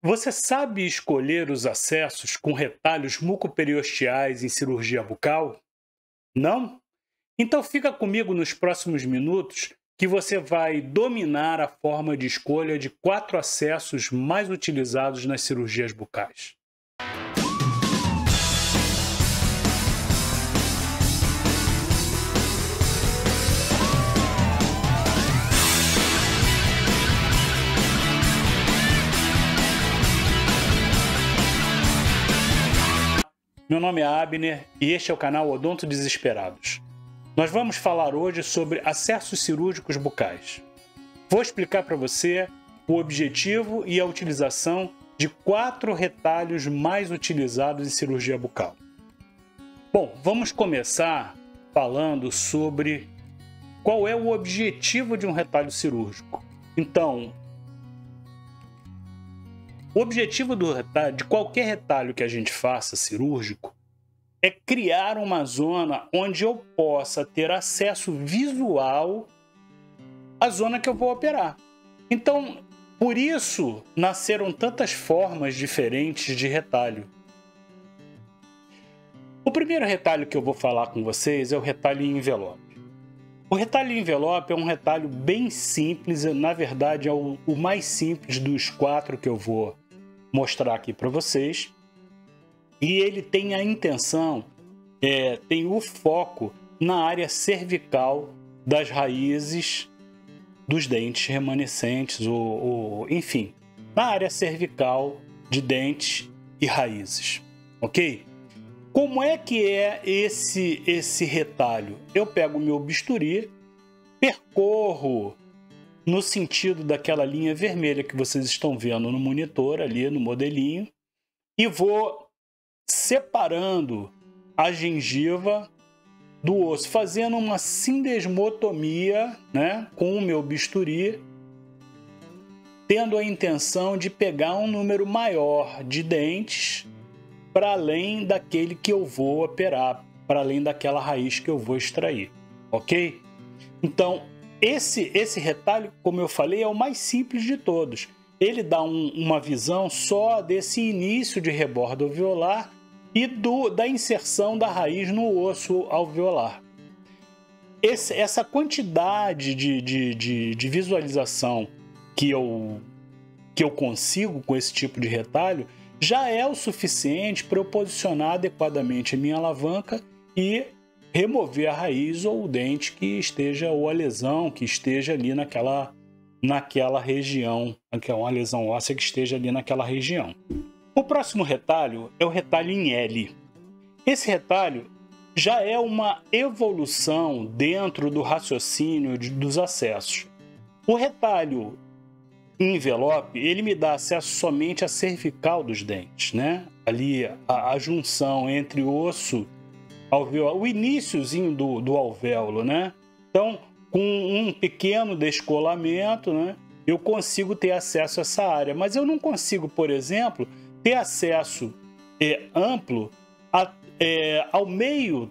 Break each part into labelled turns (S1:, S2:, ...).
S1: Você sabe escolher os acessos com retalhos mucoperiosteais em cirurgia bucal? Não? Então fica comigo nos próximos minutos que você vai dominar a forma de escolha de 4 acessos mais utilizados nas cirurgias bucais. Meu nome é Abner e este é o canal Odonto Desesperados. Nós vamos falar hoje sobre acessos cirúrgicos bucais. Vou explicar para você o objetivo e a utilização de 4 retalhos mais utilizados em cirurgia bucal. Bom, vamos começar falando sobre qual é o objetivo de um retalho cirúrgico. Então, o objetivo de qualquer retalho que a gente faça cirúrgico é criar uma zona onde eu possa ter acesso visual à zona que eu vou operar. Então, por isso, nasceram tantas formas diferentes de retalho. O primeiro retalho que eu vou falar com vocês é o retalho em envelope. O retalho em envelope é um retalho bem simples, na verdade é o mais simples dos 4 que eu vou mostrar aqui para vocês, e ele tem a intenção, tem o foco na área cervical das raízes dos dentes remanescentes, enfim, na área cervical de dentes e raízes, ok? Como é que é esse retalho? Eu pego o meu bisturi, percorro no sentido daquela linha vermelha que vocês estão vendo no monitor, ali no modelinho, e vou separando a gengiva do osso, fazendo uma sindesmotomia, né, com o meu bisturi, tendo a intenção de pegar um número maior de dentes para além daquele que eu vou operar, para além daquela raiz que eu vou extrair, ok? Então, esse retalho, como eu falei, é o mais simples de todos. Ele dá uma visão só desse início de rebordo alveolar e da inserção da raiz no osso alveolar. Essa quantidade de visualização que eu consigo com esse tipo de retalho já é o suficiente para eu posicionar adequadamente a minha alavanca e remover a raiz ou o dente que esteja, ou a lesão que esteja ali naquela região, uma lesão óssea que esteja ali naquela região. O próximo retalho é o retalho em L. Esse retalho já é uma evolução dentro do raciocínio dos acessos. O retalho em envelope, ele me dá acesso somente à cervical dos dentes, né? Ali a junção entre o osso alveolar, o iniciozinho do alvéolo, né? Então, com um pequeno descolamento, né, eu consigo ter acesso a essa área. Mas eu não consigo, por exemplo, ter acesso amplo ao meio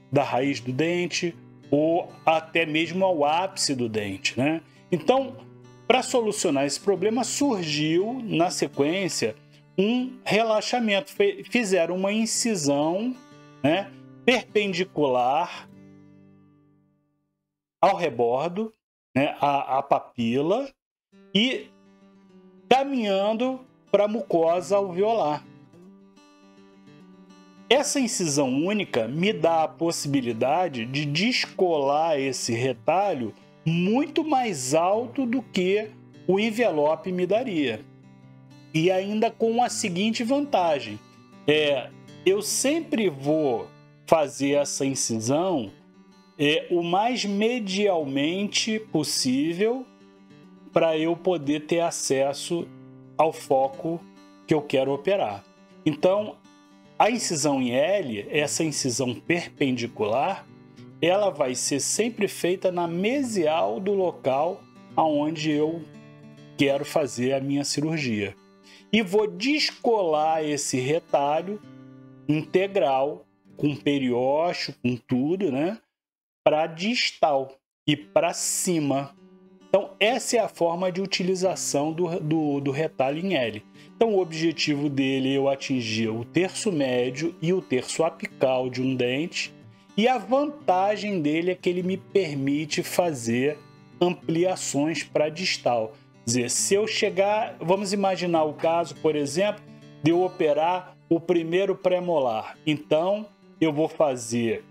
S1: da raiz do dente ou até mesmo ao ápice do dente, né? Então, para solucionar esse problema, surgiu, na sequência, um relaxamento. Fizeram uma incisão, né, perpendicular ao rebordo, né, à papila, e caminhando para a mucosa alveolar. Essa incisão única me dá a possibilidade de descolar esse retalho muito mais alto do que o envelope me daria. E ainda com a seguinte vantagem, eu sempre vou fazer essa incisão o mais medialmente possível para eu poder ter acesso ao foco que eu quero operar. Então, a incisão em L, essa incisão perpendicular, ela vai ser sempre feita na mesial do local aonde eu quero fazer a minha cirurgia. E vou descolar esse retalho integral, com periósteo, com tudo, né, para distal e para cima Então, essa é a forma de utilização do retalho em L. Então, o objetivo dele é eu atingir o terço médio e o terço apical de um dente, e a vantagem dele é que ele me permite fazer ampliações para distal. Quer dizer, se eu chegar, vamos imaginar o caso, por exemplo, de eu operar o primeiro pré-molar. Então, eu vou fazer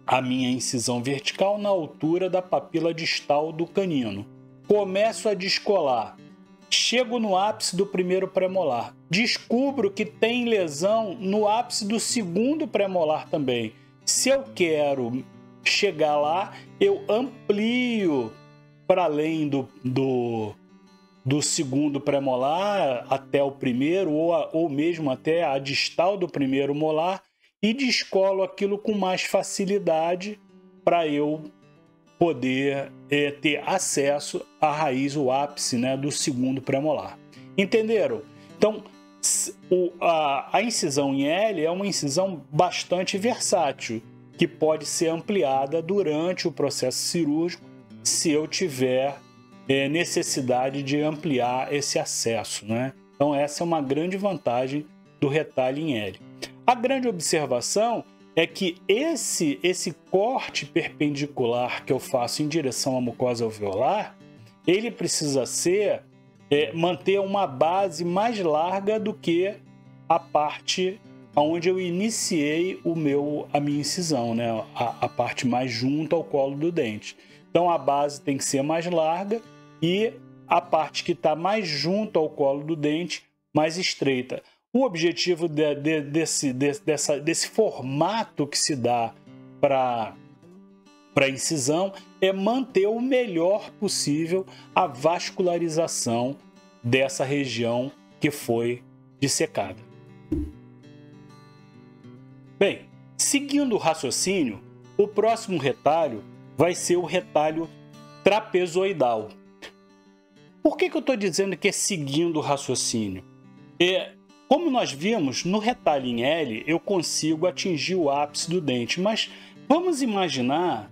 S1: a minha incisão vertical na altura da papila distal do canino. Começo a descolar. Chego no ápice do primeiro pré-molar. Descubro que tem lesão no ápice do segundo pré-molar também. Se eu quero chegar lá, eu amplio para além do segundo pré-molar até o primeiro, ou mesmo até a distal do primeiro molar, e descolo aquilo com mais facilidade para eu poder ter acesso à raiz, o ápice, né, do segundo pré-molar. Entenderam? Então, a incisão em L é uma incisão bastante versátil, que pode ser ampliada durante o processo cirúrgico se eu tiver necessidade de ampliar esse acesso, né? Então, essa é uma grande vantagem do retalho em L. A grande observação é que esse corte perpendicular que eu faço em direção à mucosa alveolar, ele precisa manter uma base mais larga do que a parte onde eu iniciei a minha incisão, né? A parte mais junto ao colo do dente. Então a base tem que ser mais larga e a parte que está mais junto ao colo do dente mais estreita. O objetivo desse formato que se dá para a incisão é manter o melhor possível a vascularização dessa região que foi dissecada. Bem, seguindo o raciocínio, o próximo retalho vai ser o retalho trapezoidal. Por que eu estou dizendo que é seguindo o raciocínio? Como nós vimos, no retalho em L eu consigo atingir o ápice do dente, mas vamos imaginar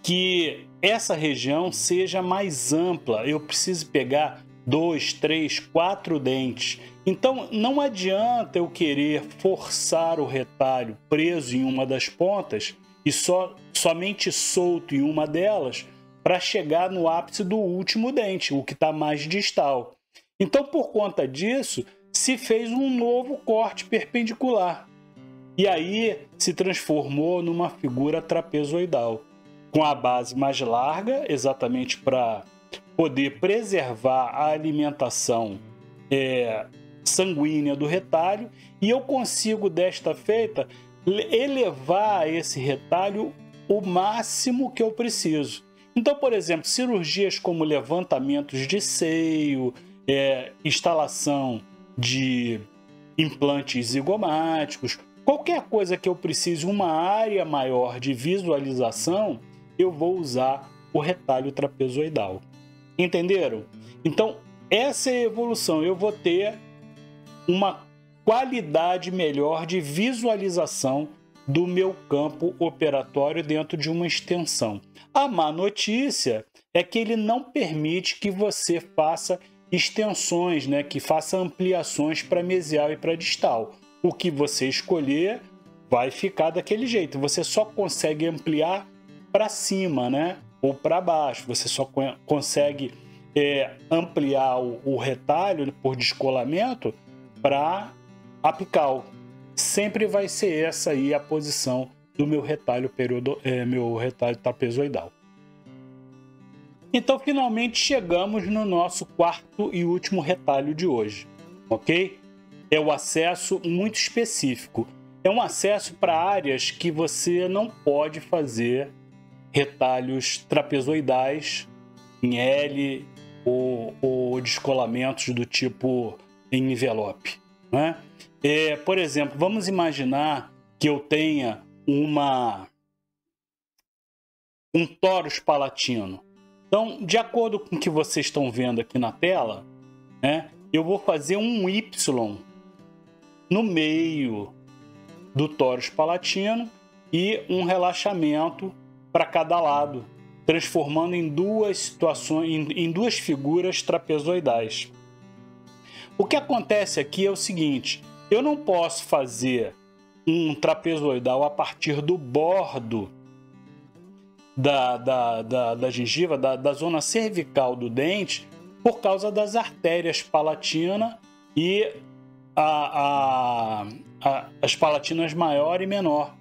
S1: que essa região seja mais ampla, eu preciso pegar 2, 3, 4 dentes. Então não adianta eu querer forçar o retalho preso em uma das pontas e somente solto em uma delas para chegar no ápice do último dente, o que está mais distal. Então, por conta disso, se fez um novo corte perpendicular. E aí se transformou numa figura trapezoidal, com a base mais larga, exatamente para poder preservar a alimentação sanguínea do retalho, e eu consigo, desta feita, elevar esse retalho o máximo que eu preciso. Então, por exemplo, cirurgias como levantamentos de seio, instalação de implantes zigomáticos, qualquer coisa que eu precise uma área maior de visualização, eu vou usar o retalho trapezoidal. Entenderam? Então, essa é a evolução. Eu vou ter uma qualidade melhor de visualização do meu campo operatório dentro de uma extensão. A má notícia é que ele não permite que você faça extensões, né, que faça ampliações para mesial e para distal. O que você escolher vai ficar daquele jeito. Você só consegue ampliar para cima, né, ou para baixo. Você só consegue ampliar o retalho por descolamento para apical. Sempre vai ser essa aí a posição do meu retalho trapezoidal. Então, finalmente chegamos no nosso quarto e último retalho de hoje, ok? É o acesso muito específico. É um acesso para áreas que você não pode fazer retalhos trapezoidais em L ou descolamentos do tipo em envelope, né? Por exemplo, vamos imaginar que eu tenha um torus palatino. Então, de acordo com o que vocês estão vendo aqui na tela, né, eu vou fazer um Y no meio do torus palatino e um relaxamento para cada lado transformando em duas situações, em duas figuras trapezoidais. O que acontece aqui é o seguinte: eu não posso fazer um trapezoidal a partir do bordo da gengiva, da zona cervical do dente, por causa das artérias palatina e as palatinas maior e menor.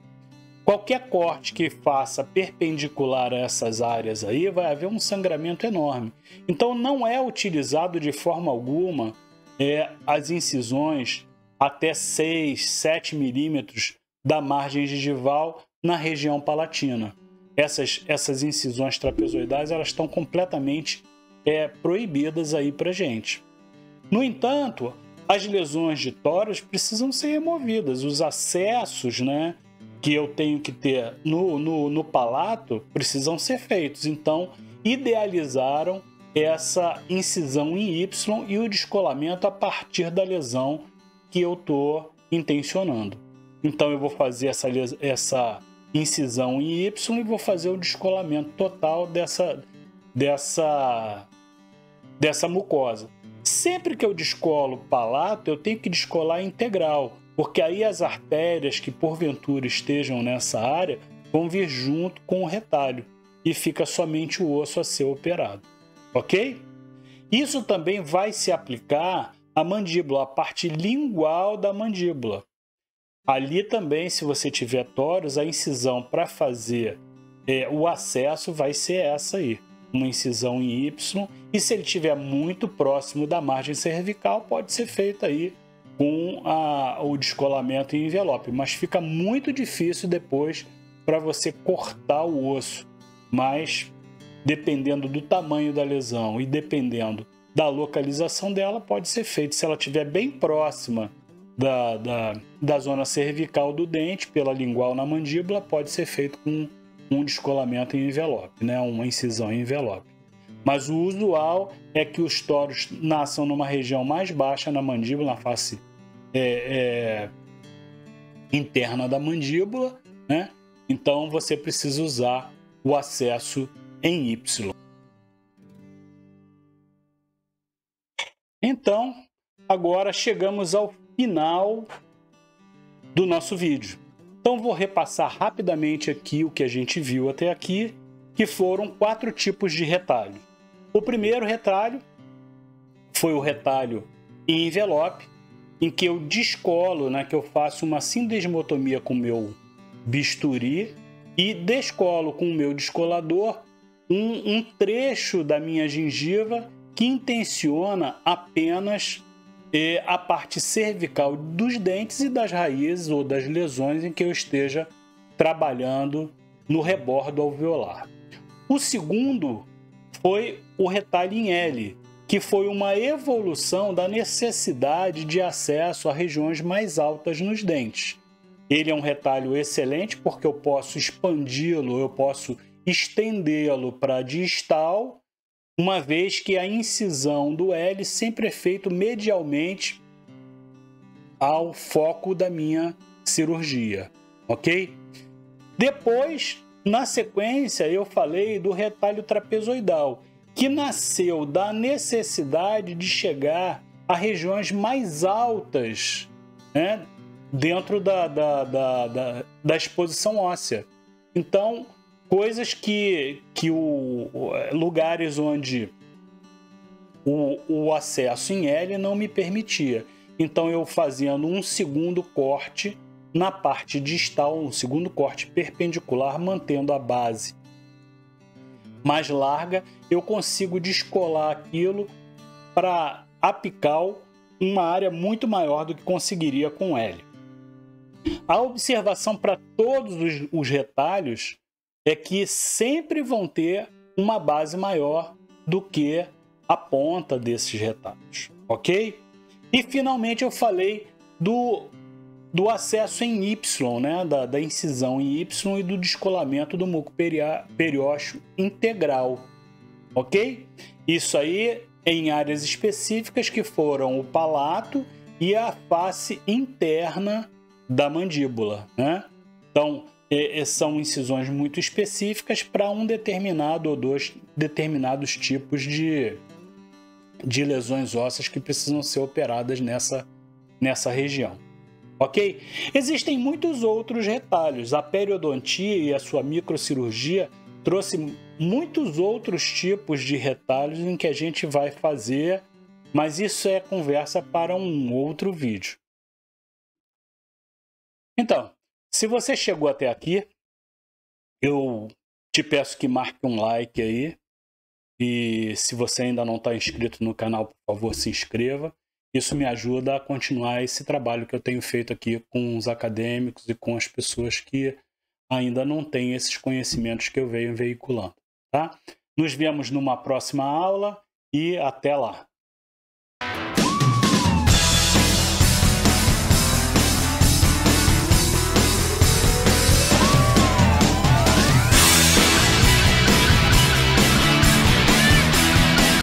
S1: Qualquer corte que faça perpendicular a essas áreas aí, vai haver um sangramento enorme. Então não é utilizado de forma alguma as incisões até 6, 7 milímetros da margem gengival na região palatina. Essas incisões trapezoidais, elas estão completamente proibidas aí pra gente. No entanto, as lesões de tórax precisam ser removidas. Os acessos, né, que eu tenho que ter no palato precisam ser feitos. Então, idealizaram essa incisão em Y e o descolamento a partir da lesão que eu estou intencionando. Então, eu vou fazer essa incisão em Y e vou fazer o descolamento total dessa mucosa. Sempre que eu descolo o palato, eu tenho que descolar integral, porque aí as artérias que porventura estejam nessa área vão vir junto com o retalho e fica somente o osso a ser operado, ok? Isso também vai se aplicar à mandíbula, à parte lingual da mandíbula. Ali também, se você tiver tórax, a incisão para fazer o acesso vai ser essa aí, uma incisão em Y, e se ele estiver muito próximo da margem cervical, pode ser feito aí com o descolamento em envelope, mas fica muito difícil depois para você cortar o osso. Mas dependendo do tamanho da lesão e dependendo da localização dela, pode ser feito. Se ela estiver bem próxima da zona cervical do dente, pela lingual na mandíbula, pode ser feito com um descolamento em envelope, né? Uma incisão em envelope. Mas o usual é que os tórax nasçam numa região mais baixa na mandíbula, na face interna da mandíbula, né? Então você precisa usar o acesso em Y. Então, agora chegamos ao final do nosso vídeo. Então vou repassar rapidamente aqui o que a gente viu até aqui, que foram 4 tipos de retalho. O primeiro retalho foi o retalho em envelope, em que eu descolo, né, que eu faço uma sindesmotomia com o meu bisturi e descolo com o meu descolador um trecho da minha gengiva que intenciona apenas a parte cervical dos dentes e das raízes ou das lesões em que eu esteja trabalhando no rebordo alveolar. O segundo foi o retalho em L, que foi uma evolução da necessidade de acesso a regiões mais altas nos dentes. Ele é um retalho excelente porque eu posso expandi-lo, eu posso estendê-lo para distal, uma vez que a incisão do L sempre é feita medialmente ao foco da minha cirurgia, ok? Depois, na sequência, eu falei do retalho trapezoidal, que nasceu da necessidade de chegar a regiões mais altas, né, dentro da exposição óssea. Então, coisas lugares onde o acesso em L não me permitia. Então, eu fazendo um segundo corte na parte distal, um segundo corte perpendicular, mantendo a base mais larga, eu consigo descolar aquilo para apical, uma área muito maior do que conseguiria com L. A observação para todos os retalhos é que sempre vão ter uma base maior do que a ponta desses retalhos, ok? E finalmente eu falei do acesso em Y, né? da incisão em Y e do descolamento do muco periósteo integral, ok? Isso aí em áreas específicas que foram o palato e a face interna da mandíbula, né? Então, são incisões muito específicas para um determinado ou dois determinados tipos de lesões ósseas que precisam ser operadas nessa região. Ok? Existem muitos outros retalhos. A periodontia e a sua microcirurgia trouxe muitos outros tipos de retalhos em que a gente vai fazer, mas isso é conversa para um outro vídeo. Então, se você chegou até aqui, eu te peço que marque um like aí. E se você ainda não está inscrito no canal, por favor, se inscreva. Isso me ajuda a continuar esse trabalho que eu tenho feito aqui com os acadêmicos e com as pessoas que ainda não têm esses conhecimentos que eu venho veiculando, tá? Nos vemos numa próxima aula e até lá!